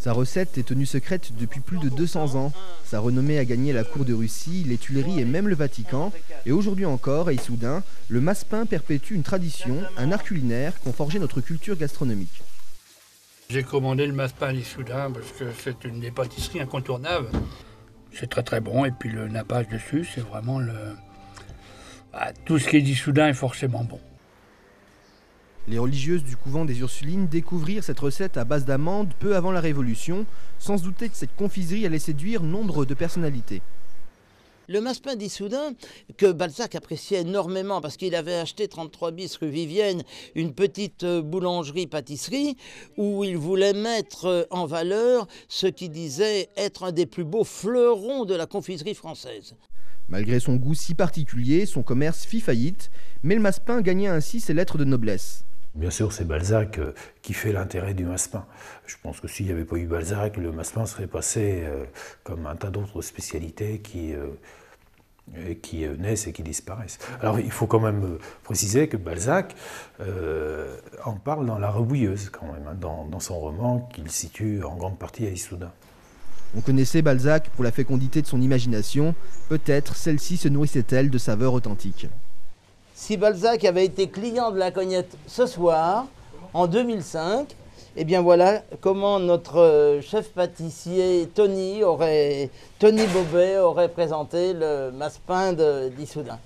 Sa recette est tenue secrète depuis plus de 200 ans. Sa renommée a gagné la cour de Russie, les Tuileries et même le Vatican. Et aujourd'hui encore, à Issoudun, le massepain perpétue une tradition, un art culinaire qu'ont forgé notre culture gastronomique. J'ai commandé le massepain d'Issoudun parce que c'est une des pâtisseries incontournables. C'est très très bon et puis le nappage dessus, c'est vraiment le... tout ce qui est d'Issoudun est forcément bon. Les religieuses du couvent des Ursulines découvrirent cette recette à base d'amandes peu avant la Révolution, sans se douter que cette confiserie allait séduire nombre de personnalités. Le massepain d'Issoudun, que Balzac appréciait énormément parce qu'il avait acheté 33 bis rue Vivienne, une petite boulangerie-pâtisserie où il voulait mettre en valeur ce qu'il disait être un des plus beaux fleurons de la confiserie française. Malgré son goût si particulier, son commerce fit faillite, mais le massepain gagna ainsi ses lettres de noblesse. Bien sûr, c'est Balzac qui fait l'intérêt du massepain. Je pense que s'il n'y avait pas eu Balzac, le massepain serait passé comme un tas d'autres spécialités qui naissent et qui disparaissent. Alors il faut quand même préciser que Balzac en parle dans La Rabouilleuse, quand même, hein, dans son roman qu'il situe en grande partie à Issoudun. On connaissait Balzac pour la fécondité de son imagination, peut-être celle-ci se nourrissait-elle de saveurs authentiques. Si Balzac avait été client de la Cognette ce soir, en 2005, eh bien voilà comment notre chef pâtissier Tony Bobet aurait présenté le massepain d'Issoudun.